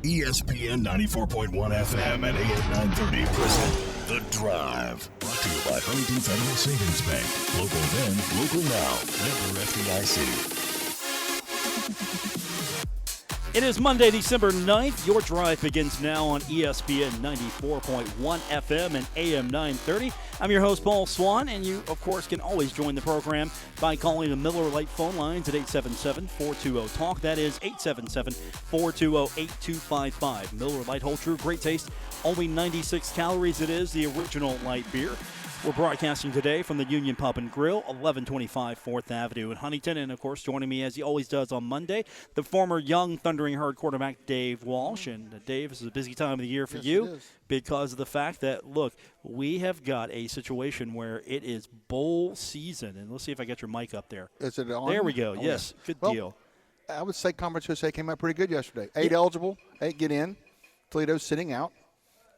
ESPN 94.1 FM and AM 930 present The Drive. Brought to you by Huntington Federal Savings Bank. Local then, local now. Member FDIC. It is Monday, December 9th. Your drive begins now on ESPN 94.1 FM and AM 930. I'm your host, Paul Swann, and you, of course, can always join the program by calling the Miller Lite phone lines at 877-420-TALK. That is 877-420-8255. Miller Lite, hold true, great taste, only 96 calories. It is the original light beer. We're broadcasting today from the Union Pub and Grill, 1125 4th Avenue in Huntington. And, of course, joining me, as he always does on Monday, the former young Thundering Herd quarterback, Dave Walsh. And, Dave, this is a busy time of the year for you because of the fact that, look, we have got a situation where it is bowl season. And let's see if I get your mic up there. Is it on? There we go. Yes, good deal. I would say Conference USA came out pretty good yesterday. 8 eligible, 8 get in. Toledo's sitting out.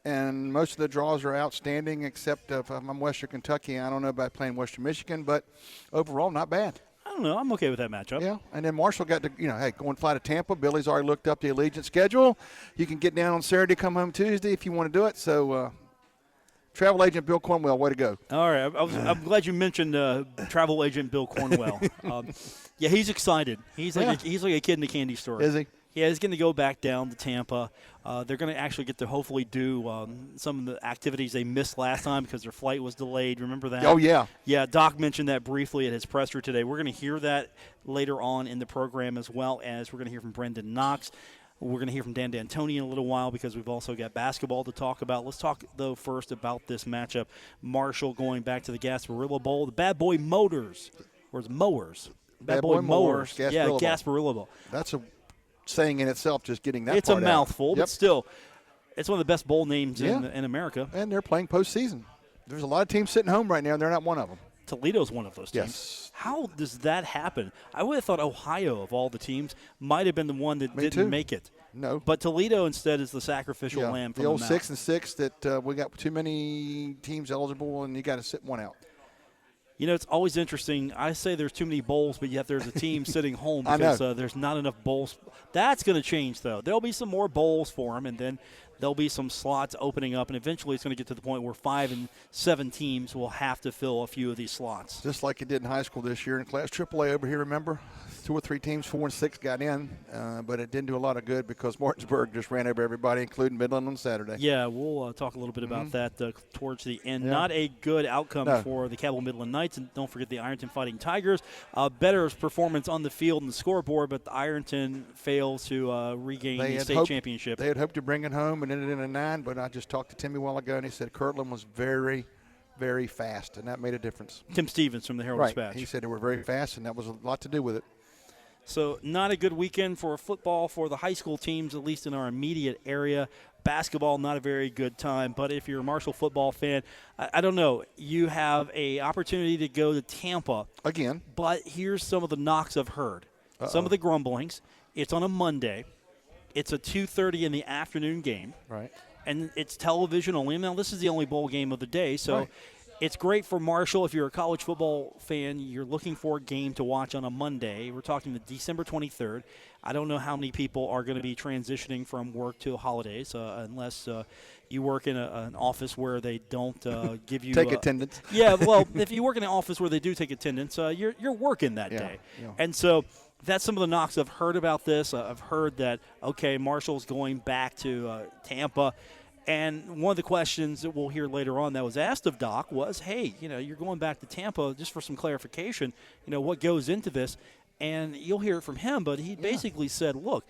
And most of the draws are outstanding, except if I'm Western Kentucky. I don't know about playing Western Michigan, but overall, not bad. I don't know. I'm okay with that matchup. Yeah, and then Marshall got to, go and fly to Tampa. Billy's already looked up the Allegiant schedule. You can get down on Saturday, come home Tuesday if you want to do it. So, travel agent Bill Cornwell, way to go. All right. I'm glad you mentioned travel agent Bill Cornwell. Yeah, he's excited. He's like a kid in a candy store. Is he? Yeah, he's going to go back down to Tampa. They're going to actually get to hopefully do some of the activities they missed last time because their flight was delayed. Remember that? Oh, yeah. Yeah, Doc mentioned that briefly at his presser today. We're going to hear that later on in the program, as well as we're going to hear from Brendan Knox. We're going to hear from Dan D'Antoni in a little while because we've also got basketball to talk about. Let's talk, though, first about this matchup. Marshall going back to the Gasparilla Bowl. The Bad Boy Motors, or it's Mowers. Bad Boy Mowers. Gasparilla Bowl. That's a saying in itself, just getting that it's part a mouthful, out. But still, it's one of the best bowl names in America. And they're playing postseason. There's a lot of teams sitting home right now, and they're not one of them. Toledo's one of those teams. Yes. How does that happen? I would have thought Ohio, of all the teams, might have been the one that didn't make it. No. But Toledo instead is the sacrificial lamb from the old mount. 6 and 6 that we got too many teams eligible, and you got to sit one out. You know, it's always interesting. I say there's too many bowls, but yet there's a team sitting home because there's not enough bowls. That's going to change, though. There'll be some more bowls for them, and then there'll be some slots opening up, and eventually it's going to get to the point where 5 and 7 teams will have to fill a few of these slots. Just like it did in high school this year in Class AAA over here, remember? 2 or 3 teams, 4 and 6 got in, but it didn't do a lot of good because Martinsburg just ran over everybody, including Midland on Saturday. Yeah, we'll talk a little bit about that towards the end. Yeah. Not a good outcome for the Cabell Midland Knights, and don't forget the Ironton Fighting Tigers. Better performance on the field and the scoreboard, but the Ironton fails to regain the state championship. They had hoped to bring it home and ended in a 9, but I just talked to Timmy a while ago, and he said Kirtland was very, very fast, and that made a difference. Tim Stevens from the Herald Dispatch. He said they were very fast, and that was a lot to do with it. So not a good weekend for football for the high school teams, at least in our immediate area. Basketball, not a very good time. But if you're a Marshall football fan, I don't know. You have an opportunity to go to Tampa. Again. But here's some of the knocks I've heard. Some of the grumblings. It's on a Monday. It's a 2:30 in the afternoon game. Right. And it's television only. Now, this is the only bowl game of the day, so it's great for Marshall. If you're a college football fan, you're looking for a game to watch on a Monday. We're talking the December 23rd. I don't know how many people are going to be transitioning from work to holidays unless you work in an office where they don't give you take attendance. Yeah, well, if you work in an office where they do take attendance, you're working that day. Yeah. And so that's some of the knocks I've heard about this. I've heard that, okay, Marshall's going back to Tampa. And one of the questions that we'll hear later on that was asked of Doc was, hey, you're going back to Tampa, just for some clarification, what goes into this? And you'll hear it from him, but he basically said, look,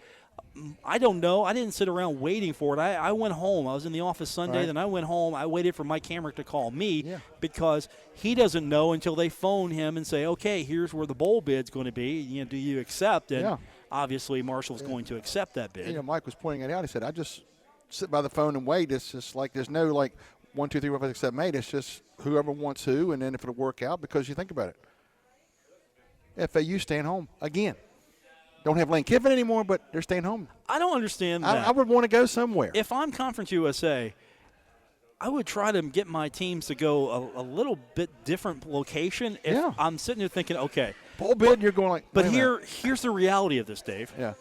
I don't know. I didn't sit around waiting for it. I went home. I was in the office Sunday, then I went home. I waited for Mike Hamrick to call me because he doesn't know until they phone him and say, okay, here's where the bowl bid's going to be. Do you accept? And obviously Marshall's going to accept that bid. Mike was pointing it out. He said, I just sit by the phone and wait. It's just like there's no 1, 2, 3, 4, 5, 6, 7, 8. It's just whoever wants who, and then if it'll work out, because you think about it. FAU staying home again. Don't have Lane Kiffin anymore, but they're staying home. I don't understand that. I would want to go somewhere. If I'm Conference USA, I would try to get my teams to go a little bit different location. If I'm sitting there thinking, okay. Bowl bid, you're going like. But here's the reality of this, Dave. Yeah.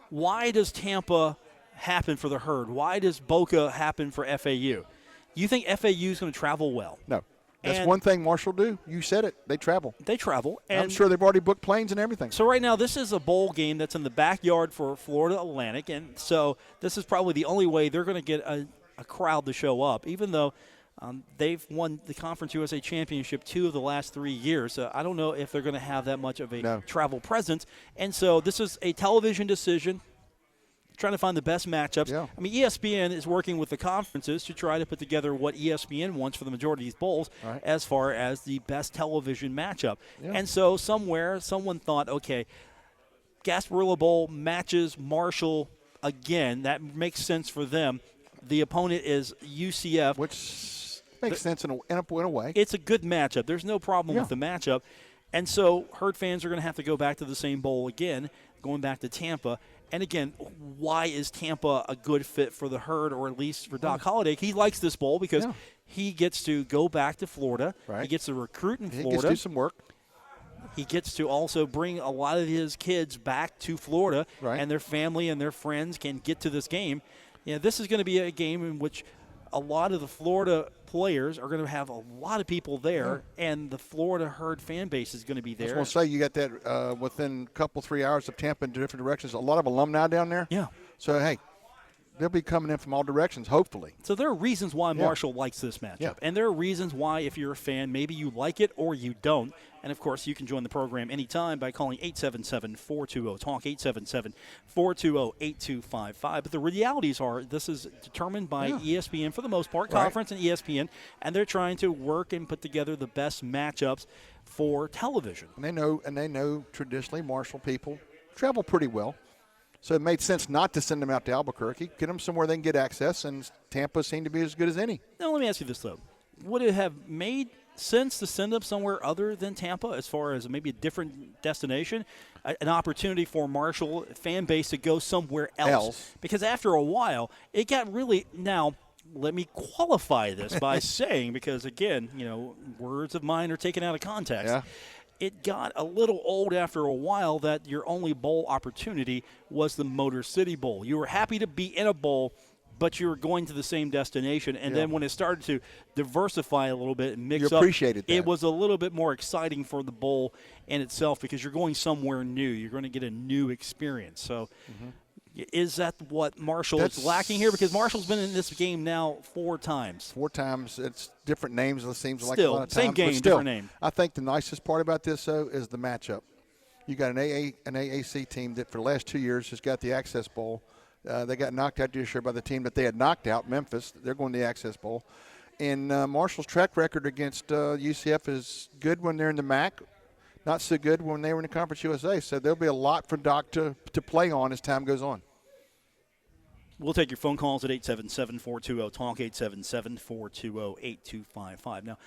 Why does Tampa happen for the Herd? Why does Boca happen for FAU? You think FAU is going to travel well? No. That's And one thing Marshall do. You said it. They travel. They travel. And I'm sure they've already booked planes and everything. So right now, this is a bowl game that's in the backyard for Florida Atlantic, and so this is probably the only way they're going to get a crowd to show up, even though they've won the Conference USA Championship 2 of the last 3 years. I don't know if they're going to have that much of a travel presence, and so this is a television decision, trying to find the best matchups. Yeah. I mean, ESPN is working with the conferences to try to put together what ESPN wants for the majority of these bowls as far as the best television matchup. Yeah. And so somewhere, someone thought, okay, Gasparilla Bowl matches Marshall again. That makes sense for them. The opponent is UCF. Which makes sense in a way. It's a good matchup. There's no problem with the matchup. And so Herd fans are going to have to go back to the same bowl again, going back to Tampa. And again, why is Tampa a good fit for the Herd, or at least for Doc Holliday? He likes this bowl because he gets to go back to Florida. He gets to recruit in Florida. He gets to do some work. He gets to also bring a lot of his kids back to Florida, and their family and their friends can get to this game. Yeah, this is going to be a game in which a lot of the Florida players are going to have a lot of people there, and the Florida Herd fan base is going to be there. I was going to say, you got that within a couple, 3 hours of Tampa in different directions. A lot of alumni down there. Yeah. So, hey, they'll be coming in from all directions, hopefully. So there are reasons why Marshall likes this matchup. Yeah. And there are reasons why, if you're a fan, maybe you like it or you don't. And, of course, you can join the program anytime by calling 877-420-TALK, 877-420-8255. But the realities are this is determined by ESPN for the most part, conference and ESPN, and they're trying to work and put together the best matchups for television. And they know traditionally Marshall people travel pretty well. So it made sense not to send them out to Albuquerque, get them somewhere they can get access, and Tampa seemed to be as good as any. Now, let me ask you this, though. Would it have made sense to send them somewhere other than Tampa as far as maybe a different destination, an opportunity for Marshall fan base to go somewhere else? Because after a while, it got really – now, let me qualify this by saying, because, again, words of mine are taken out of context. Yeah. It got a little old after a while that your only bowl opportunity was the Motor City Bowl. You were happy to be in a bowl, but you were going to the same destination. And then when it started to diversify a little bit and mix up, appreciated that. It was a little bit more exciting for the bowl in itself because you're going somewhere new. You're going to get a new experience. So is that what Marshall is lacking here? Because Marshall's been in this game now 4 times. 4 times. It's different names, it seems like Still, a lot of times. same game, still, different name. I think the nicest part about this, though, is the matchup. You got an AAC team that for the last 2 years has got the Access Bowl. They got knocked out this year by the team that they had knocked out, Memphis. They're going to the Access Bowl. And Marshall's track record against UCF is good when they're in the MAC, not so good when they were in the Conference USA. So there'll be a lot for Doc to play on as time goes on. We'll take your phone calls at 877-420-TALK, 877-420-8255. Now,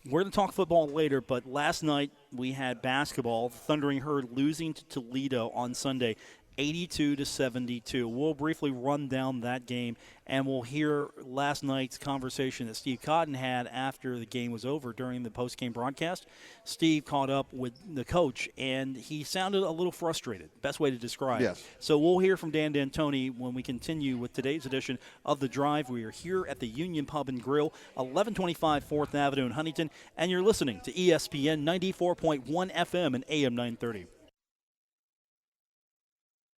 we're going to talk football later, but last night we had basketball. The Thundering Herd losing to Toledo on Sunday, 82-72. We'll briefly run down that game, and we'll hear last night's conversation that Steve Cotton had after the game was over during the post-game broadcast. Steve caught up with the coach, and he sounded a little frustrated. Best way to describe it. So we'll hear from Dan D'Antoni when we continue with today's edition of The Drive. We are here at the Union Pub and Grill, 1125 4th Avenue in Huntington, and you're listening to ESPN 94.1 FM and AM 930.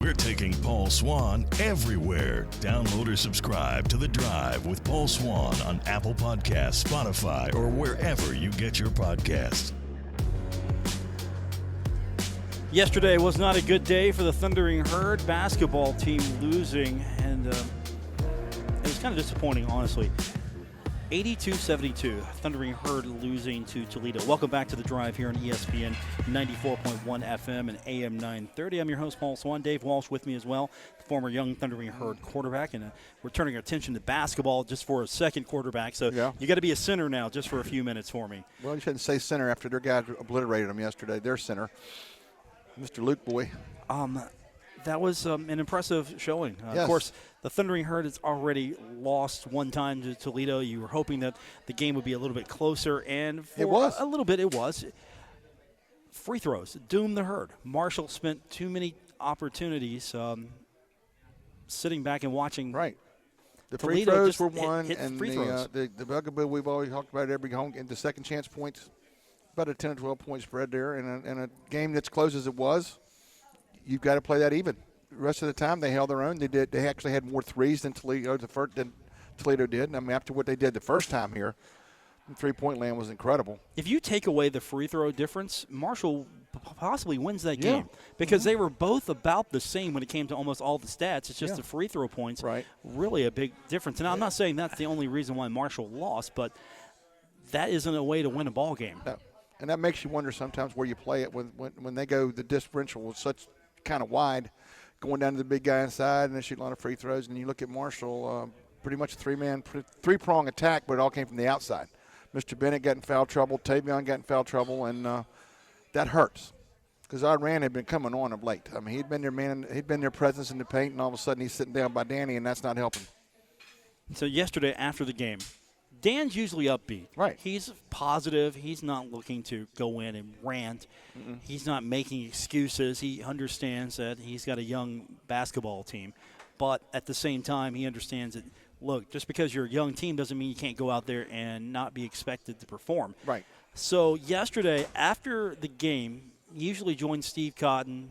We're taking Paul Swann everywhere. Download or subscribe to The Drive with Paul Swann on Apple Podcasts, Spotify, or wherever you get your podcasts. Yesterday was not a good day for the Thundering Herd basketball team losing, and it was kind of disappointing, honestly. 82-72, Thundering Herd losing to Toledo. Welcome back to The Drive here on ESPN 94.1 FM and AM 930. I'm your host, Paul Swann. Dave Walsh with me as well, the former young Thundering Herd quarterback. And we're turning our attention to basketball just for a second quarterback. So you got to be a center now just for a few minutes for me. Well, you shouldn't say center after their guy obliterated them yesterday. Their center, Mr. Luke Boy. That was an impressive showing. Of course, the Thundering Herd has already lost one time to Toledo. You were hoping that the game would be a little bit closer, and for it was. A little bit it was. Free throws doomed the Herd. Marshall spent too many opportunities sitting back and watching. Right. The free Toledo throws just were one, hit and free throws. the bugaboo we've always talked about every home, and the second chance points, about a 10 or 12 point spread there. In a game that's close as it was, you've got to play that even. The rest of the time, they held their own. They actually had more threes than Toledo did. I mean, after what they did the first time here, the three-point land was incredible. If you take away the free throw difference, Marshall possibly wins that game because they were both about the same when it came to almost all the stats. It's just the free throw points, really a big difference. And I'm not saying that's the only reason why Marshall lost, but that isn't a way to win a ball game. No. And that makes you wonder sometimes where you play it when they go, the differential was such kind of wide, going down to the big guy inside, and they shoot a lot of free throws. And you look at Marshall, pretty much a three-prong attack, but it all came from the outside. Mr. Bennett got in foul trouble, Tavion got in foul trouble, and that hurts because Iran had been coming on of late. I mean, he'd been their presence in the paint, and all of a sudden he's sitting down by Danny, and that's not helping. So yesterday after the game, Dan's usually upbeat. Right. He's positive. He's not looking to go in and rant. He's not making excuses. He understands that he's got a young basketball team. But at the same time, he understands that, look, just because you're a young team doesn't mean you can't go out there and not be expected to perform. Right. So yesterday, after the game, he usually joins Steve Cotton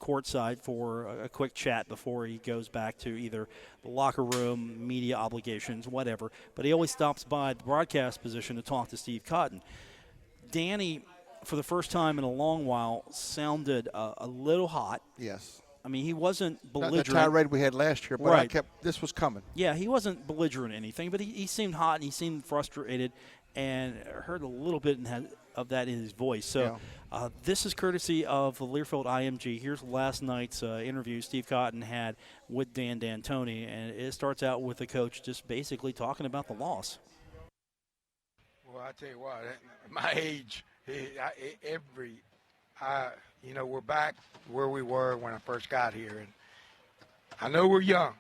courtside for a quick chat before he goes back to either the locker room, media obligations, whatever. But he always stops by the broadcast position to talk to Steve Cotton. Danny, for the first time in a long while, sounded a little hot. Yes. I mean, he wasn't belligerent. Not the tirade we had last year, but this was coming. Yeah, he wasn't belligerent or anything, but he seemed hot and he seemed frustrated, and I heard a little bit of that in his voice. So this is courtesy of the Learfield IMG. Here's last night's interview Steve Cotton had with Dan D'Antoni, and it starts out with the coach just basically talking about the loss. Well, I tell you what, at my age, we're back where we were when I first got here, and I know we're young.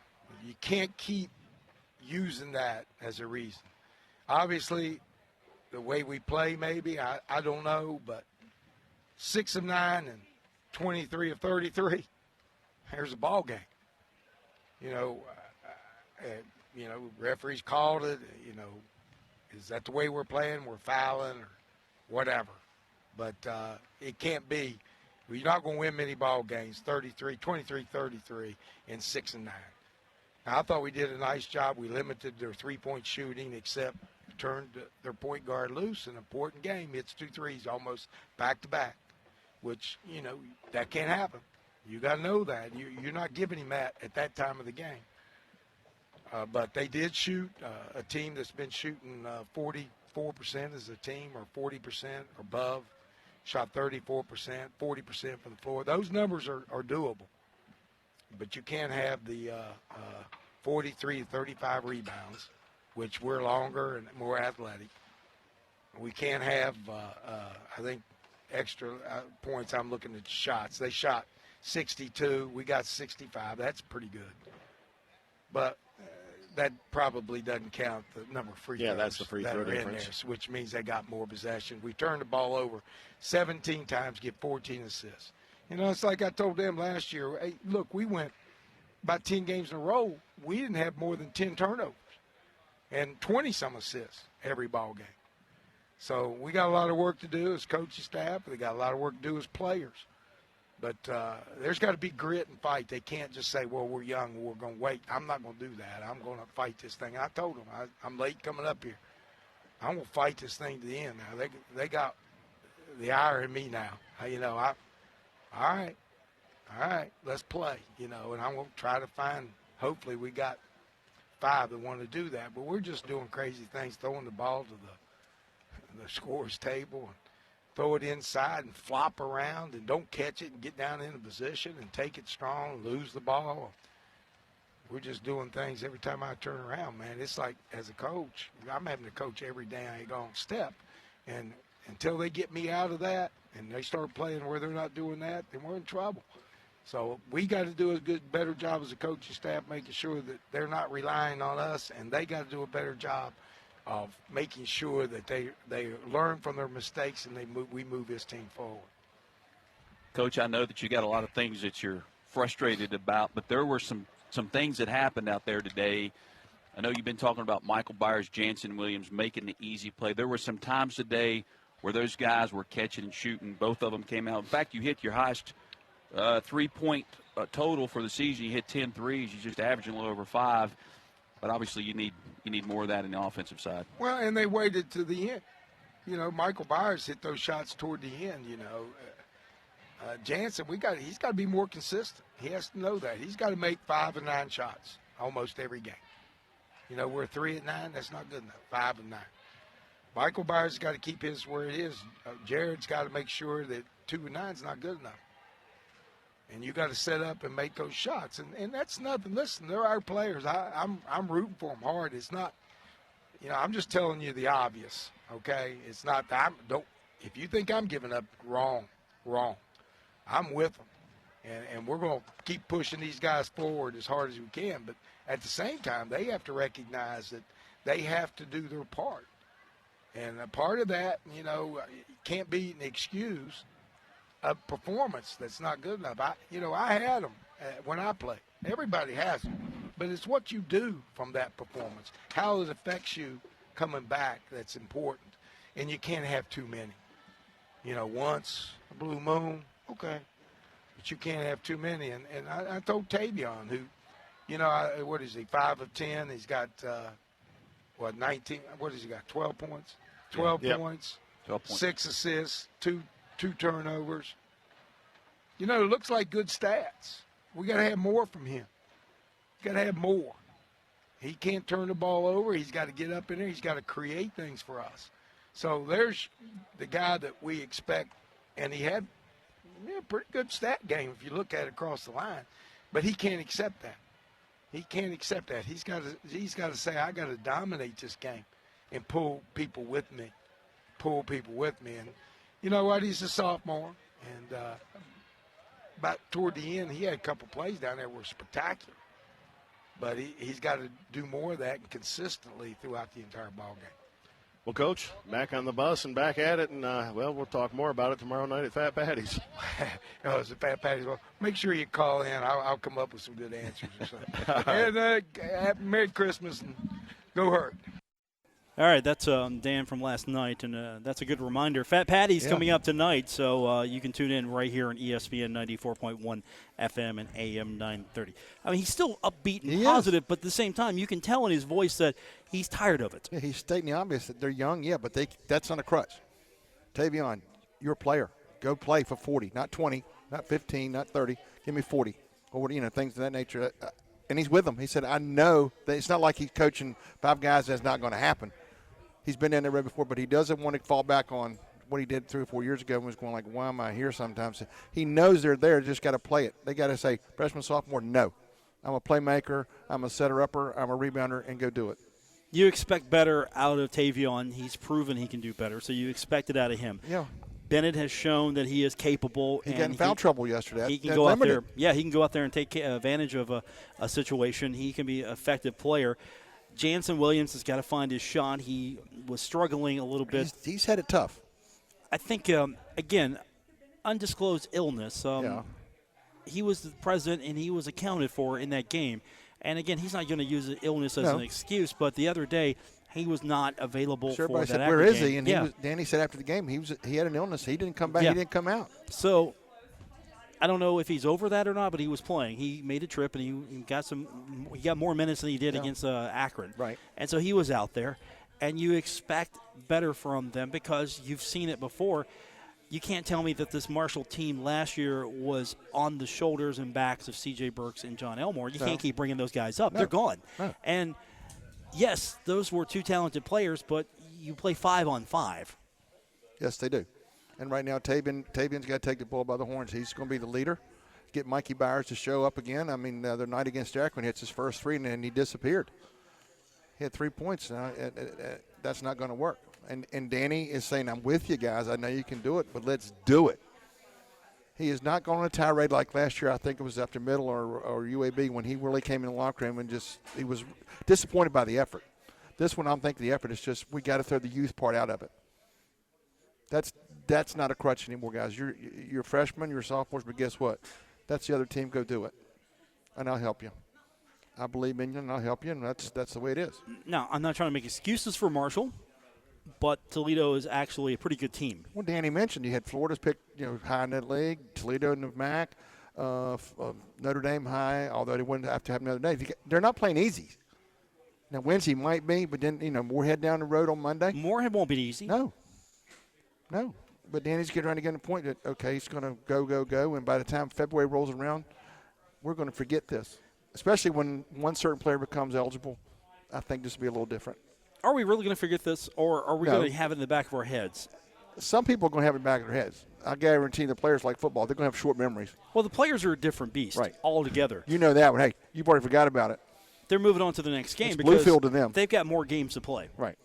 You can't keep using that as a reason. Obviously, the way we play, maybe, I don't know, but 6 of 9 and 23 of 33, there's a ball game. Referees called it. Is that the way we're playing? We're fouling or whatever. But it can't be. You're not going to win many ball games, 23-33 in 6 and 9. Now, I thought we did a nice job. We limited their three-point shooting, except turned their point guard loose in an important game. Hits 2 threes almost back-to-back, which, that can't happen. You got to know that. You're not giving him that at that time of the game. But they did shoot. A team that's been shooting 44% as a team, or 40% or above, shot 34%, 40% from the floor. Those numbers are doable. But you can't have the 43 to 35 rebounds, which we're longer and more athletic. We can't have, I think, extra points. I'm looking at shots. They shot 62. We got 65. That's pretty good. But that probably doesn't count the number of free throws. Yeah, that's the free throw difference. There, which means they got more possession. We turned the ball over 17 times, get 14 assists. It's like I told them last year, hey, look, we went about 10 games in a row. We didn't have more than 10 turnovers and 20-some assists every ball game. So we got a lot of work to do as coaching staff. They got a lot of work to do as players. But there's got to be grit and fight. They can't just say, well, we're young, we're going to wait. I'm not going to do that. I'm going to fight this thing. And I told them, I'm late coming up here. I'm going to fight this thing to the end now. They got the ire in me now. All right, let's play, and I'm going to try to find, hopefully we got 5 that want to do that. But we're just doing crazy things, throwing the ball to the scorer's table and throw it inside and flop around and don't catch it and get down in a position and take it strong and lose the ball. We're just doing things every time I turn around, man. It's like, as a coach, I'm having to coach every dang step. And until they get me out of that and they start playing where they're not doing that, then we're in trouble. So we got to do a better job as a coaching staff, making sure that they're not relying on us, and they got to do a better job of making sure that they learn from their mistakes and we move this team forward. Coach, I know that you got a lot of things that you're frustrated about, but there were some some things that happened out there today. I know you've been talking about Michael Byers, Jansen Williams making the easy play. There were some times today where those guys were catching and shooting. Both of them came out. In fact, you hit your highest 3-point total for the season. You hit 10 threes. You're just averaging a little over 5. But obviously you need more of that in the offensive side. Well, and they waited to the end. You know, Michael Byers hit those shots toward the end, you know. Jansen, he's got to be more consistent. He has to know that. He's got to make 5 of 9 shots almost every game. You know, we're 3 of 9. That's not good enough. 5 of 9. Michael Byers has got to keep his where it is. Jared's got to make sure that 2 of 9 is not good enough. And you got to set up and make those shots. And that's nothing. Listen, they're our players. I'm rooting for them hard. It's not, you know, I'm just telling you the obvious, okay? It's not that if you think I'm giving up, wrong. I'm with them. And we're going to keep pushing these guys forward as hard as we can. But at the same time, they have to recognize that they have to do their part. And a part of that, you know, can't be an excuse of performance that's not good enough. I had them when I played. Everybody has them. But it's what you do from that performance, how it affects you coming back that's important. And you can't have too many. You know, once, a blue moon, okay. But you can't have too many. And I told Tavion, who, you know, what is he, 5 of 10? He's got, 19? What has he got, 12 points? 12 points, 12 points. 6 assists, two turnovers. You know, it looks like good stats. We got to have more from him. Got to have more. He can't turn the ball over. He's got to get up in there. He's got to create things for us. So there's the guy that we expect, and he had a pretty good stat game if you look at it across the line. But he can't accept that. He can't accept that. He's got to say, I got to dominate this game and pull people with me. And you know what? He's a sophomore. And about toward the end, he had a couple plays down there that were spectacular. But he's got to do more of that consistently throughout the entire ball game. Well, Coach, back on the bus and back at it, and, we'll talk more about it tomorrow night at Fat Patty's. It's at Fat Patty's. Well, make sure you call in. I'll come up with some good answers or something. And Merry Christmas, and go Hurt. All right, that's Dan from last night, and that's a good reminder. Fat Patty's coming up tonight, so you can tune in right here on ESPN 94.1 FM and AM 930. I mean, he's still upbeat and positive, but at the same time, you can tell in his voice that he's tired of it. Yeah, he's stating the obvious that they're young, but that's not a crutch. Tavion, you're a player. Go play for 40, not 20, not 15, not 30. Give me 40, or things of that nature. And he's with them. He said, I know that it's not like he's coaching 5 guys. That's not going to happen. He's been in there before, but he doesn't want to fall back on what he did 3 or 4 years ago and was going like, why am I here sometimes? He knows they're there, just got to play it. They got to say, freshman, sophomore, no. I'm a playmaker, I'm a setter-upper, I'm a rebounder, and go do it. You expect better out of Tavion. He's proven he can do better, so you expect it out of him. Yeah. Bennett has shown that he is capable. He got in foul trouble yesterday. He can go out there. Yeah, he can go out there and take advantage of a situation. He can be an effective player. Jansen Williams has got to find his shot. He was struggling a little bit. He's had it tough. I think, again, undisclosed illness. He was the president, and he was accounted for in that game. And, again, he's not going to use illness as an excuse, but the other day he was not available for that said, where is he? And Danny said after the game he had an illness. He didn't come back. He didn't come out. So I don't know if he's over that or not, but he was playing. He made a trip, and he got more minutes than he did against Akron. Right. And so he was out there, and you expect better from them because you've seen it before. You can't tell me that this Marshall team last year was on the shoulders and backs of C.J. Burks and John Elmore. You can't keep bringing those guys up. They're gone. No. And, yes, those were 2 talented players, but you play 5-on-5. Yes, they do. And right now, Tavion's got to take the bull by the horns. He's going to be the leader. Get Mikey Byers to show up again. I mean, the night against Akron hits his first 3, and then he disappeared. He had 3 points. That's not going to work. And Danny is saying, I'm with you guys. I know you can do it, but let's do it. He is not going on a tirade like last year. I think it was after Middle or UAB when he really came in the locker room and he was disappointed by the effort. This one, I'm thinking the effort is just we got to throw the youth part out of it. That's not a crutch anymore, guys. You're freshmen, you're sophomores, but guess what? That's the other team. Go do it, and I'll help you. I believe in you, and I'll help you, and that's the way it is. Now, I'm not trying to make excuses for Marshall, but Toledo is actually a pretty good team. Well, Danny mentioned you had Florida's picked, high in that league, Toledo in the MAC, Notre Dame high, although they wouldn't have to have Notre Dame. They're not playing easy. Now, Wednesday might be, but then, Moorhead down the road on Monday. Moorhead won't be easy. No. But Danny's getting around to get the point that, okay, he's going to go, and by the time February rolls around, we're going to forget this, especially when one certain player becomes eligible. I think this will be a little different. Are we really going to forget this, or are we No. going to have it in the back of our heads? Some people are going to have it back in their heads. I guarantee the players like football, they're going to have short memories. Well, the players are a different beast Right. altogether. You know that one. Hey, you've already forgot about it. They're moving on to the next game It's because Bluefield to them. they've got more games to play. Right.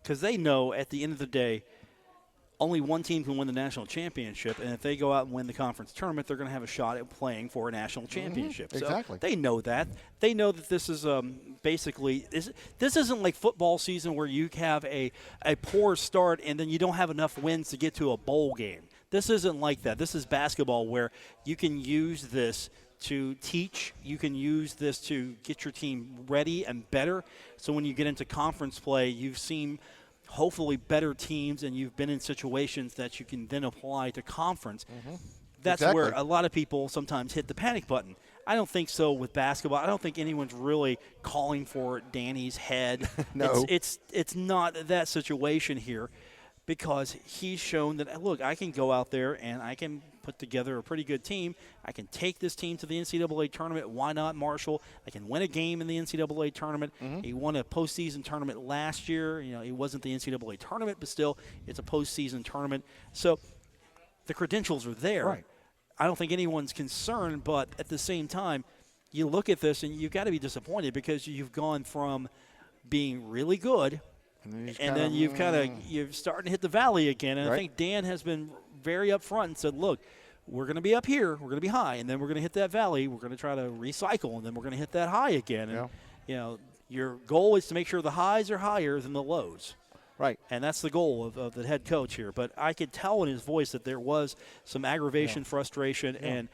Because they know at the end of the day, only one team can win the national championship, and if they go out and win the conference tournament, they're going to have a shot at playing for a national championship. So Exactly. they know that. They know that this is basically this isn't like football season where you have a poor start and then you don't have enough wins to get to a bowl game. This isn't like that. This is basketball where you can use this to teach. You can use this to get your team ready and better. So when you get into conference play, you've seen hopefully better teams and you've been in situations that you can then apply to conference. That's Exactly. where a lot of people sometimes hit the panic button. I don't think so with basketball. I don't think anyone's really calling for Danny's head. No. It's not that situation here because he's shown that, look, I can go out there and I can put together a pretty good team. I can take this team to the NCAA tournament. Why not Marshall? I can win a game in the NCAA tournament. He won a postseason tournament last year. It wasn't the NCAA tournament, but still, it's a postseason tournament. So the credentials are there. Right. I don't think anyone's concerned, but at the same time, you look at this and you've got to be disappointed because you've gone from being really good and then you're starting to hit the valley again. And Right. I think Dan has been very upfront and said, look, we're going to be up here, we're going to be high, and then we're going to hit that valley, we're going to try to recycle, and then we're going to hit that high again. And, your goal is to make sure the highs are higher than the lows. Right. And that's the goal of the head coach here. But I could tell in his voice that there was some aggravation, frustration, and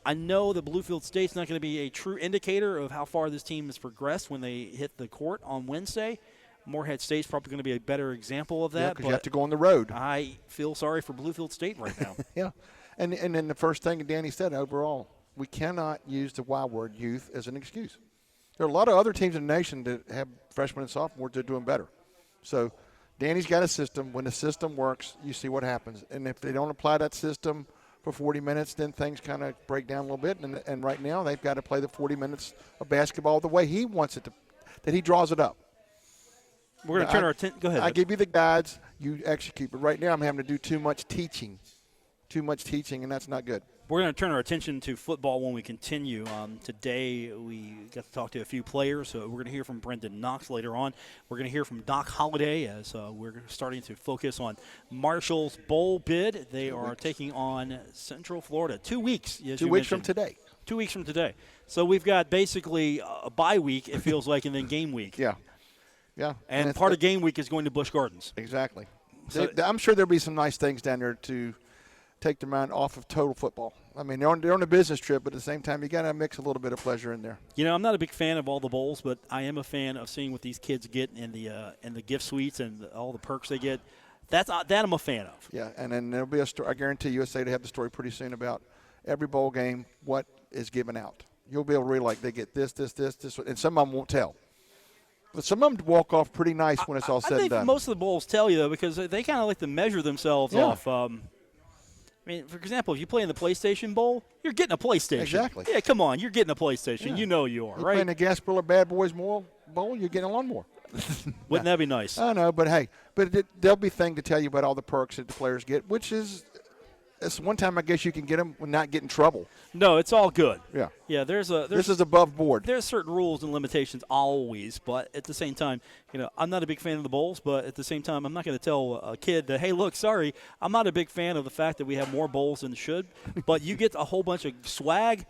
I know that Bluefield State's not going to be a true indicator of how far this team has progressed when they hit the court on Wednesday. Moorhead State's probably going to be a better example of that. Because you have to go on the road. I feel sorry for Bluefield State right now. Yeah. And then the first thing Danny said overall, we cannot use the Y word, youth, as an excuse. There are a lot of other teams in the nation that have freshmen and sophomores that are doing better. So Danny's got a system. When the system works, you see what happens. And if they don't apply that system for 40 minutes, then things kind of break down a little bit. And right now they've got to play the 40 minutes of basketball the way he wants it to, that he draws it up. We're going to turn our attention. Go ahead. I give you the guides, you execute. But right now I'm having to do too much teaching, and that's not good. We're going to turn our attention to football when we continue. Today we got to talk to a few players. So we're going to hear from Brendan Knox later on. We're going to hear from Doc Holliday as we're starting to focus on Marshall's bowl bid. They are taking on Central Florida. 2 weeks. 2 weeks from today. 2 weeks from today. So we've got basically a bye week, it feels like, and then game week. Yeah. Yeah. And part of game week is going to Busch Gardens. Exactly. So I'm sure there'll be some nice things down there to take their mind off of total football. I mean, they're on a business trip, but at the same time, you got to mix a little bit of pleasure in there. I'm not a big fan of all the bowls, but I am a fan of seeing what these kids get in the gift suites and all the perks they get. That I'm a fan of. Yeah, and then there'll be a story. I guarantee USA to have the story pretty soon about every bowl game, what is given out. You'll be able to read, they get this, and some of them won't tell. But some of them walk off pretty nice when it's all said and I done. think most of the bowls tell you, though, because they kind of like to measure themselves off. I mean, for example, if you play in the PlayStation Bowl, you're getting a PlayStation. Exactly. Yeah, come on, you're getting a PlayStation. Yeah. You know you are, You're right? playing the Gasparilla Bad Boys Bowl, you're getting a lawnmower. Wouldn't that be nice? I know, but hey, there'll be thing to tell you about all the perks that the players get, which is it's one time I guess you can get them and not get in trouble. No, it's all good. Yeah. Yeah, This is above board. There's certain rules and limitations always, but at the same time, I'm not a big fan of the bowls, but at the same time, I'm not going to tell a kid that, hey, look, sorry, I'm not a big fan of the fact that we have more bowls than should, but you get a whole bunch of swag.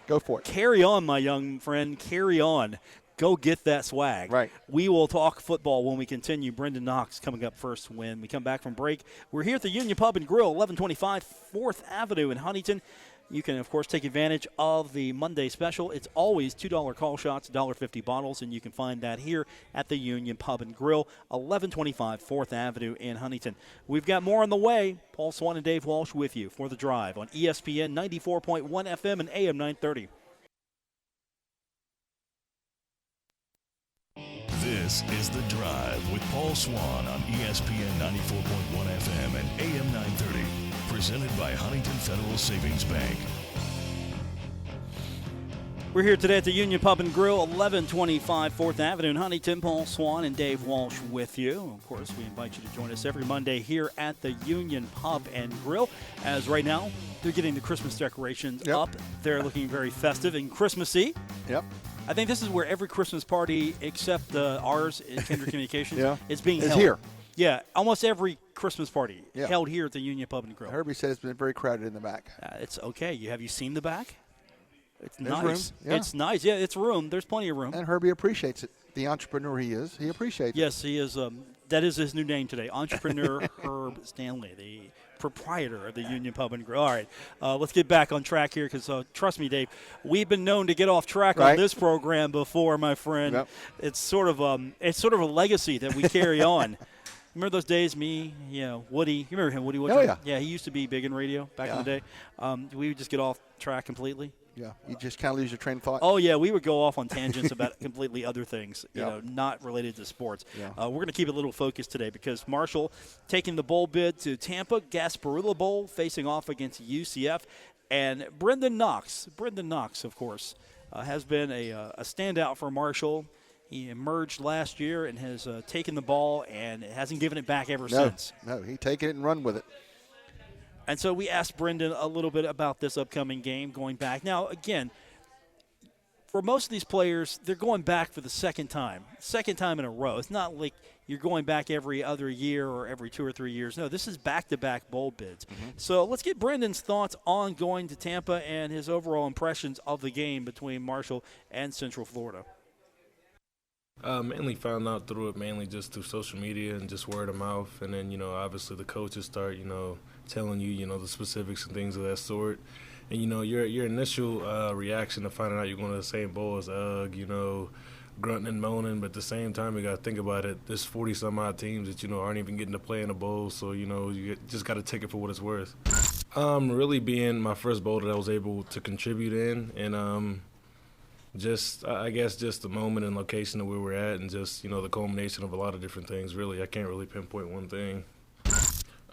Go for it. Carry on, my young friend. Carry on. Go get that swag. Right. We will talk football when we continue. Brendan Knox coming up first when we come back from break. We're here at the Union Pub and Grill, 1125 4th Avenue in Huntington. You can, of course, take advantage of the Monday special. It's always $2 call shots, $1.50 bottles, and you can find that here at the Union Pub and Grill, 1125 4th Avenue in Huntington. We've got more on the way. Paul Swann and Dave Walsh with you for The Drive on ESPN 94.1 FM and AM 930. This is The Drive with Paul Swann on ESPN 94.1 FM and AM 930. Presented by Huntington Federal Savings Bank. We're here today at the Union Pub and Grill, 1125 4th Avenue in Huntington. Paul Swann and Dave Walsh with you. Of course, we invite you to join us every Monday here at the Union Pub and Grill. As right now, they're getting the Christmas decorations up. They're looking very festive and Christmassy. Yep. I think this is where every Christmas party except ours in Kendrick Communications is being held. It's here. Yeah, almost every Christmas party held here at the Union Pub and Grill. Herbie said it's been very crowded in the back. It's okay. Have you seen the back? It's There's nice. room. Yeah. It's nice. Yeah, it's room. There's plenty of room. And Herbie appreciates it. The entrepreneur he is, he appreciates it. Yes, he is. That is his new name today, Entrepreneur Herb Stanley, the proprietor of the Union Pub and Grill. All right, let's get back on track here because trust me, Dave, we've been known to get off track on this program before, my friend. Yep. It's sort of a legacy that we carry on. Remember those days, me, Woody. You remember him, Woody Woodruff? Oh, yeah. Yeah, he used to be big in radio back in the day. We would just get off track completely. Yeah, you just kind of lose your train of thought. Oh, yeah, we would go off on tangents about completely other things, not related to sports. Yeah. We're going to keep it a little focused today because Marshall taking the bowl bid to Tampa, Gasparilla Bowl, facing off against UCF. And Brendan Knox, of course, has been a standout for Marshall. He emerged last year and has taken the ball and hasn't given it back ever since. No, he taken it and run with it. And so we asked Brendan a little bit about this upcoming game going back. Now, again, for most of these players, they're going back for the second time in a row. It's not like you're going back every other year or every 2 or 3 years. No, this is back-to-back bowl bids. Mm-hmm. So let's get Brendan's thoughts on going to Tampa and his overall impressions of the game between Marshall and Central Florida. Mainly found out through it, mainly just through social media and just word of mouth. And then, obviously the coaches start, telling you, the specifics and things of that sort. And, your initial reaction to finding out you're going to the same bowl as grunting and moaning. But at the same time, you got to think about it. There's 40-some-odd teams that, aren't even getting to play in a bowl. So, you just got to take it for what it's worth. Really being my first bowl that I was able to contribute in. And, I guess just the moment and location that we were at and just, the culmination of a lot of different things, really. I can't really pinpoint one thing.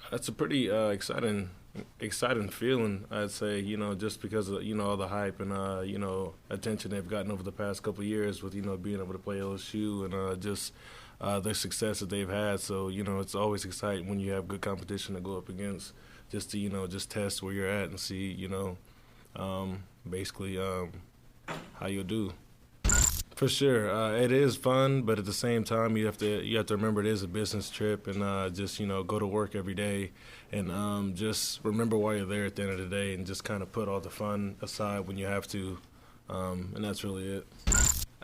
That's a pretty exciting feeling, I'd say, just because of, all the hype and, attention they've gotten over the past couple of years with, being able to play LSU and just their success that they've had. So, it's always exciting when you have good competition to go up against just to, just test where you're at and see, basically how you'll do. For sure, it is fun, but at the same time, you have to remember it is a business trip, and just go to work every day, and just remember why you're there at the end of the day, and just kind of put all the fun aside when you have to, and that's really it.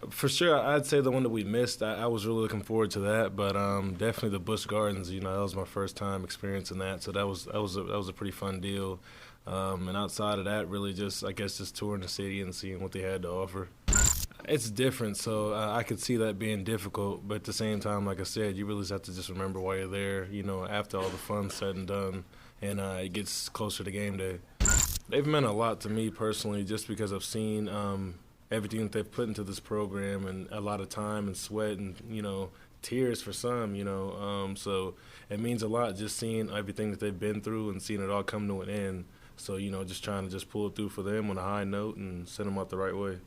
For sure, I'd say the one that we missed. I was really looking forward to that, but definitely the Busch Gardens. That was my first time experiencing that, so that was a pretty fun deal. And outside of that, really just touring the city and seeing what they had to offer. It's different, so I could see that being difficult. But at the same time, like I said, you really just have to just remember why you're there, after all the fun's said and done, and it gets closer to game day. They've meant a lot to me personally just because I've seen everything that they've put into this program and a lot of time and sweat and, tears for some, so it means a lot just seeing everything that they've been through and seeing it all come to an end. So, just trying to just pull it through for them on a high note and send them out the right way.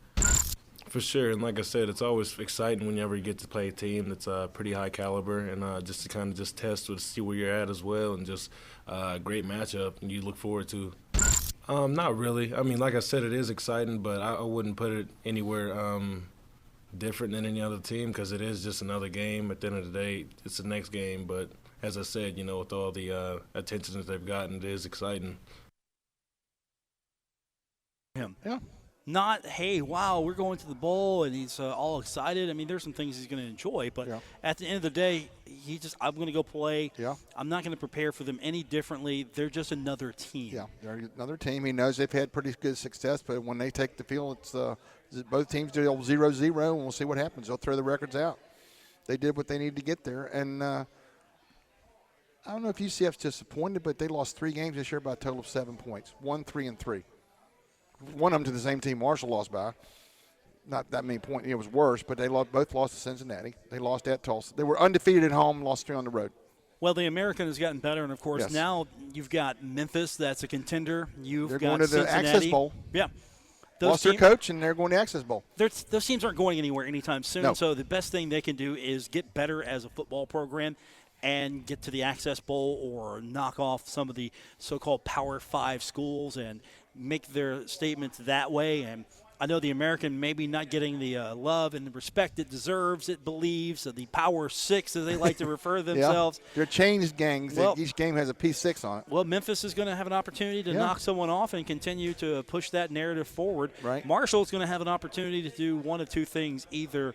For sure, and like I said, it's always exciting whenever you get to play a team that's pretty high caliber and just to kind of just test to see where you're at as well and just a great matchup and you look forward to. Not really. I mean, like I said, it is exciting, but I wouldn't put it anywhere different than any other team because it is just another game. At the end of the day, it's the next game. But as I said, with all the attention that they've gotten, it is exciting. Him. Yeah. Not, hey, wow, we're going to the bowl, and he's all excited. I mean, there's some things he's going to enjoy, but at the end of the day, I'm going to go play. Yeah. I'm not going to prepare for them any differently. They're just another team. Yeah, they're another team. He knows they've had pretty good success, but when they take the field, it's both teams do the old 0-0, and we'll see what happens. They'll throw the records out. They did what they needed to get there, and I don't know if UCF's disappointed, but they lost 3 games this year by a total of 7 points. 1, 3, and 3. One of them to the same team Marshall lost by. Not that many points. It was worse, but they both lost to Cincinnati. They lost at Tulsa. They were undefeated at home, lost 3 on the road. Well, the American has gotten better, and, of course, now you've got Memphis. That's a contender. They're got going to the Cincinnati. Access Bowl. Yeah. Lost their coach, and they're going to Access Bowl. Those teams aren't going anywhere anytime soon, No. so the best thing they can do is get better as a football program and get to the Access Bowl or knock off some of the so-called Power 5 schools and make their statements that way. And I know the American maybe not getting the love and the respect it deserves, it believes, the Power 6, as they like to refer to themselves. Yeah. They're changed gangs. Well, each game has a P6 on it. Well, Memphis is going to have an opportunity to knock someone off and continue to push that narrative forward. Right. Marshall's going to have an opportunity to do one of two things, either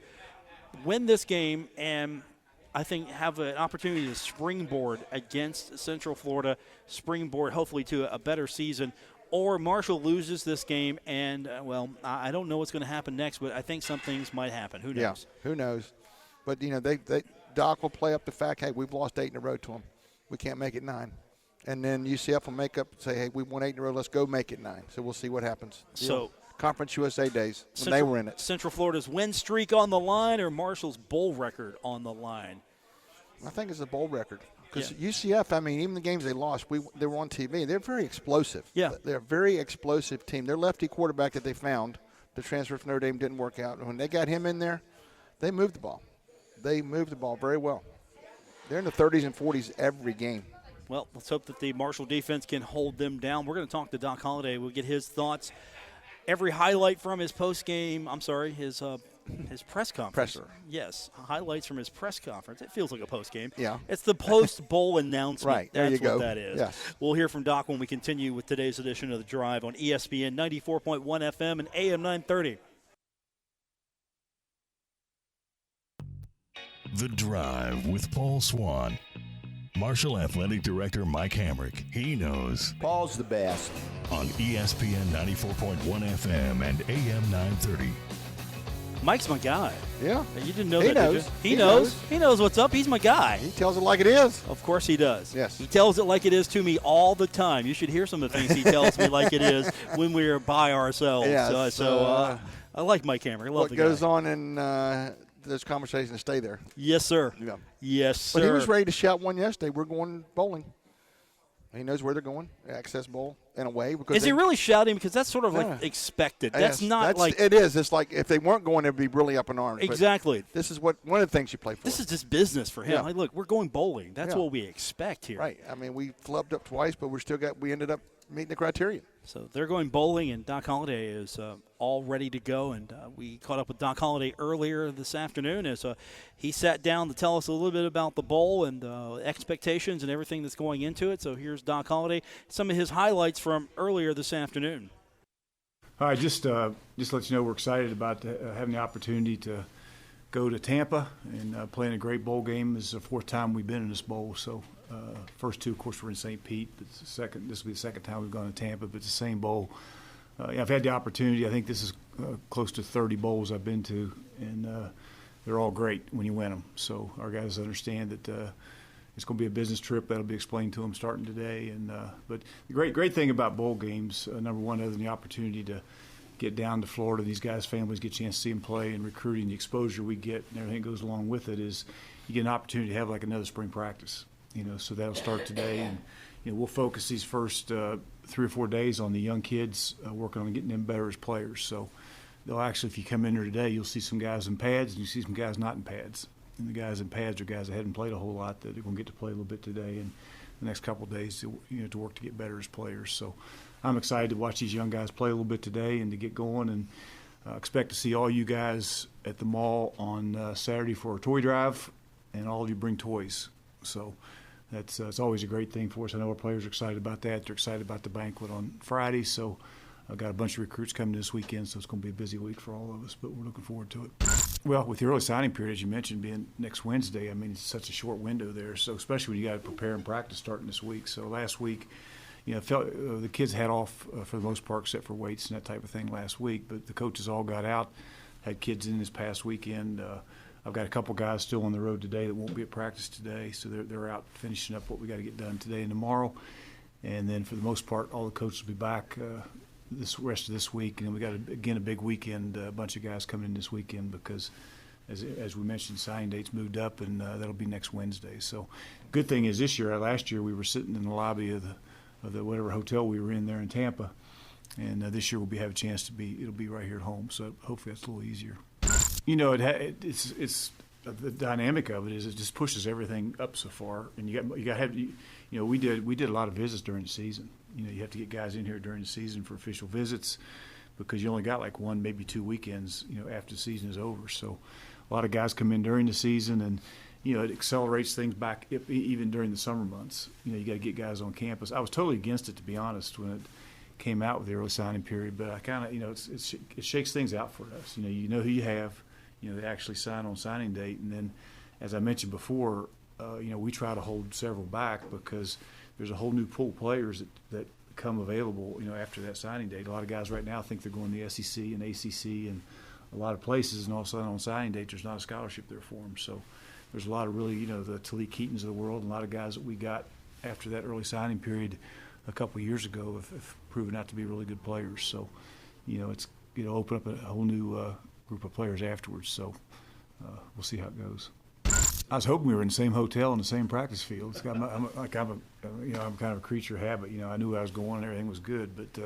win this game and I think have an opportunity to springboard against Central Florida, springboard hopefully to a better season, or Marshall loses this game and, I don't know what's going to happen next, but I think some things might happen. Who knows? Yeah, who knows? But, Doc will play up the fact, hey, we've lost 8 in a row to them. We can't make it 9. And then UCF will make up and say, hey, we won 8 in a row. Let's go make it 9. So we'll see what happens. So Conference USA days when they were in it. Central Florida's win streak on the line or Marshall's bowl record on the line? I think it's a bowl record. Because UCF, even the games they lost, they were on TV. They're very explosive. Yeah. They're a very explosive team. Their lefty quarterback that they found, the transfer from Notre Dame, didn't work out. And when they got him in there, they moved the ball. They moved the ball very well. They're in the 30s and 40s every game. Well, let's hope that the Marshall defense can hold them down. We're going to talk to Doc Holliday. We'll get his thoughts. Every highlight from his post-game, his press conference. Presser. Yes, highlights from his press conference. It feels like a post-game. Yeah. It's the post-bowl announcement. Right, there That's you go. what that is. Yes. We'll hear from Doc when we continue with today's edition of The Drive on ESPN 94.1 FM and AM 930. The Drive with Paul Swann. Marshall Athletic Director Mike Hamrick. He knows. Paul's the best. On ESPN 94.1 FM and AM 930. Mike's my guy. Yeah. You didn't know He that, knows. did you? He knows. knows. He knows what's up. He's my guy. He tells it like it is. Of course he does. Yes. He tells it like it is to me all the time. You should hear some of the things he tells me like it is when we're by ourselves. Yes, I like Mike Hammer. I love What the goes guy. on in those conversations stay there. Yes, sir. Yeah. Yes, sir. But he was ready to shout one yesterday. We're going bowling. He knows where they're going. Access Bowl in a way. Because Is he really shouting? Because that's sort of Yeah. like expected. Yes, That's not like it is. It's like if they weren't going, they'd be really up in arms. But exactly. this is one of the things you play for. This is just business for him. Yeah. Like, look, we're going bowling. That's Yeah. what we expect here. right. We flubbed up twice, but we ended up meeting the criteria. So they're going bowling, and Doc Holliday is all ready to go. And we caught up with Doc Holliday earlier this afternoon as he sat down to tell us a little bit about the bowl and expectations and everything that's going into it. So here's Doc Holliday, some of his highlights from earlier this afternoon. All right, just let you know we're excited about having the opportunity to go to Tampa and play in a great bowl game. This is the 4th time we've been in this bowl. So first 2, of course, were in St. Pete. But this will be the 2nd time we've gone to Tampa, but it's the same bowl. I've had the opportunity. I think this is close to 30 bowls I've been to, and they're all great when you win them. So our guys understand that it's going to be a business trip. That'll be explained to them starting today. And but the great thing about bowl games, number one, other than the opportunity to get down to Florida, these guys' families get a chance to see them play, and recruiting, the exposure we get and everything that goes along with it is you get an opportunity to have like another spring practice. So that'll start today, and we'll focus these first 3 or 4 days on the young kids, working on getting them better as players. So they'll actually, if you come in here today, you'll see some guys in pads and you see some guys not in pads. And the guys in pads are guys that hadn't played a whole lot that are going to get to play a little bit today and the next couple of days to work to get better as players. So I'm excited to watch these young guys play a little bit today and to get going, and expect to see all you guys at the mall on Saturday for a toy drive, and all of you bring toys. So it's always a great thing for us. I know our players are excited about that. They're excited about the banquet on Friday. So I've got a bunch of recruits coming this weekend, so it's going to be a busy week for all of us, but we're looking forward to it. Well, with the early signing period, as you mentioned, being next Wednesday, I mean, it's such a short window there, so especially when you got to prepare and practice starting this week. So last week, the kids had off for the most part except for weights and that type of thing last week, but the coaches all got out, had kids in this past weekend. I've got a couple guys still on the road today that won't be at practice today, so they're out finishing up what we got to get done today and tomorrow. And then for the most part, all the coaches will be back this rest of this week. And then we got, again, a big weekend, a bunch of guys coming in this weekend because, as we mentioned, signing dates moved up, and that'll be next Wednesday. So good thing is last year we were sitting in the lobby of the whatever hotel we were in there in Tampa. And this year we'll have a chance it'll be right here at home. So hopefully that's a little easier. It's the dynamic of it is it just pushes everything up so far, and you got to have we did a lot of visits during the season. You have to get guys in here during the season for official visits because you only got like 1, maybe 2 weekends after the season is over. So a lot of guys come in during the season, and it accelerates things back even during the summer months. You got to get guys on campus. I was totally against it, to be honest, when it came out with the early signing period, but I kind of it shakes things out for us. You know who you have. They actually sign on signing date. And then, as I mentioned before, we try to hold several back because there's a whole new pool of players that come available, after that signing date. A lot of guys right now think they're going to the SEC and ACC and a lot of places, and all of a sudden on signing date there's not a scholarship there for them. So there's a lot of really, the Talik Keatons of the world, and a lot of guys that we got after that early signing period a couple of years ago have proven out to be really good players. So, it's open up a whole new group of players afterwards. So we'll see how it goes. I was hoping we were in the same hotel in the same practice field. I'm kind of a creature of habit. I knew where I was going and everything was good, but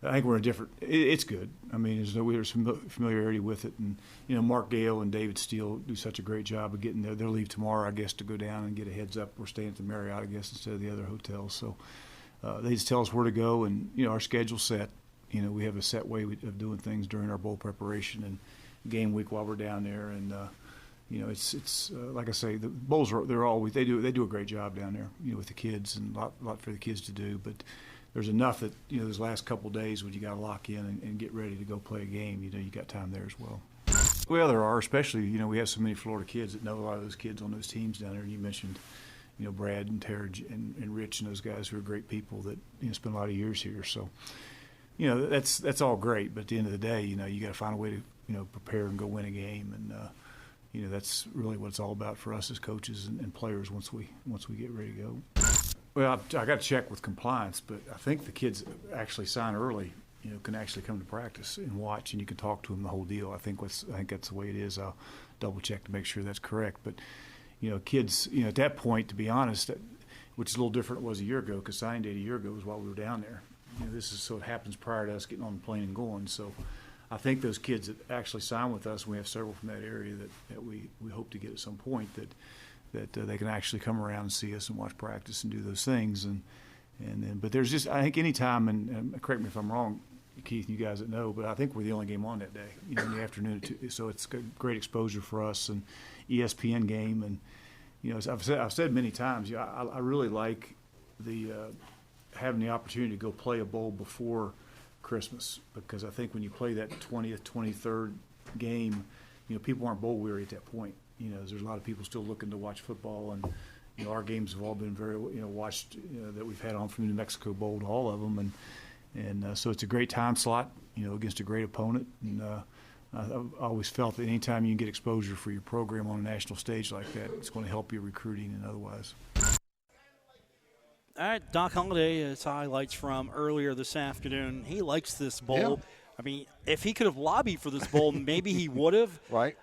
I think we're in a different. It's good. I mean, there's some familiarity with it, and Mark Gale and David Steele do such a great job of getting there. They'll leave tomorrow, I guess, to go down and get a heads up. We're staying at the Marriott, I guess, instead of the other hotels. So they just tell us where to go, and our schedule's set. We have a set way of doing things during our bowl preparation and game week while we're down there, and it's like I say, the bowls they do a great job down there, with the kids, and a lot for the kids to do. But there's enough that those last couple of days when you got to lock in and get ready to go play a game, you got time there as well. Well, there are, especially we have so many Florida kids that know a lot of those kids on those teams down there. You mentioned Brad and Terry and Rich and those guys who are great people that spend a lot of years here. So. That's all great, but at the end of the day, you got to find a way to prepare and go win a game, and that's really what it's all about for us as coaches and players once we get ready to go. Well, I got to check with compliance, but I think the kids actually sign early, can actually come to practice and watch, and you can talk to them the whole deal. I think that's the way it is. I'll double check to make sure that's correct, but kids, at that point, to be honest, which is a little different than it was a year ago, because signing date a year ago was while we were down there. This is so it happens prior to us getting on the plane and going. So I think those kids that actually sign with us, we have several from that area that we hope to get at some point that they can actually come around and see us and watch practice and do those things. And then, but there's just, I think any time, and correct me if I'm wrong, Keith, you guys that know, but I think we're the only game on that day, in the afternoon. So it's great exposure for us, and ESPN game. And, as I've said many times, I really like having the opportunity to go play a bowl before Christmas, because I think when you play that 20th, 23rd game, people aren't bowl weary at that point. There's a lot of people still looking to watch football, and our games have all been very watched. That we've had on from the New Mexico Bowl to all of them, and so it's a great time slot, against a great opponent. And I've always felt that anytime you can get exposure for your program on a national stage like that, it's going to help you recruiting and otherwise. All right, Doc Holliday, his highlights from earlier this afternoon. He likes this bowl. Yeah. I mean, if he could have lobbied for this bowl, maybe he would have. Right.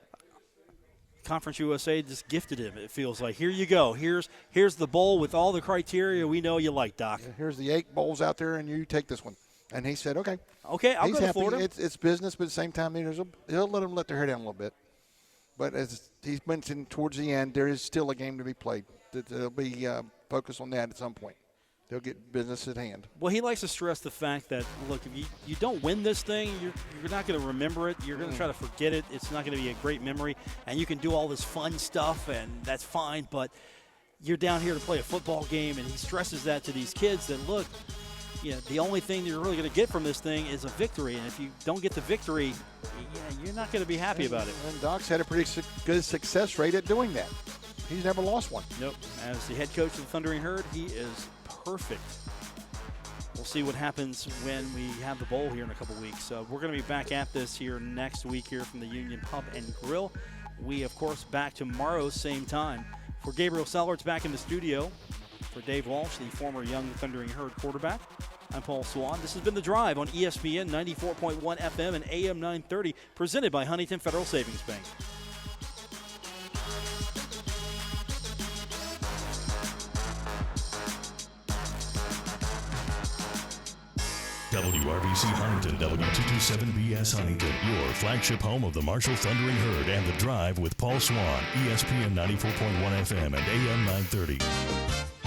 Conference USA just gifted him, it feels like. Here you go. Here's the bowl with all the criteria we know you like, Doc. Yeah, here's the 8 bowls out there, and you take this one. And he said, okay. Okay, I'll go to Florida. It's business, but at the same time, he'll let them let their hair down a little bit. But as he's mentioned towards the end, there is still a game to be played. There'll be focus on that at some point. They'll get business at hand. Well, he likes to stress the fact that, look, if you don't win this thing, you're not going to remember it. You're going to try to forget it. It's not going to be a great memory. And you can do all this fun stuff, and that's fine. But you're down here to play a football game, and he stresses that to these kids that, look, the only thing that you're really going to get from this thing is a victory. And if you don't get the victory, you're not going to be happy about it. And Doc's had a pretty good success rate at doing that. He's never lost one. Nope. As the head coach of the Thundering Herd, he is perfect. We'll see what happens when we have the bowl here in a couple weeks. We're going to be back at this here next week here from the Union Pub and Grill. We, of course, back tomorrow, same time. For Gabriel Sellards back in the studio, for Dave Walsh, the former Young Thundering Herd quarterback, I'm Paul Swann. This has been The Drive on ESPN 94.1 FM and AM 930, presented by Huntington Federal Savings Bank. WRBC Huntington, W227BS Huntington, your flagship home of the Marshall Thundering Herd and The Drive with Paul Swann, ESPN 94.1 FM and AM 930.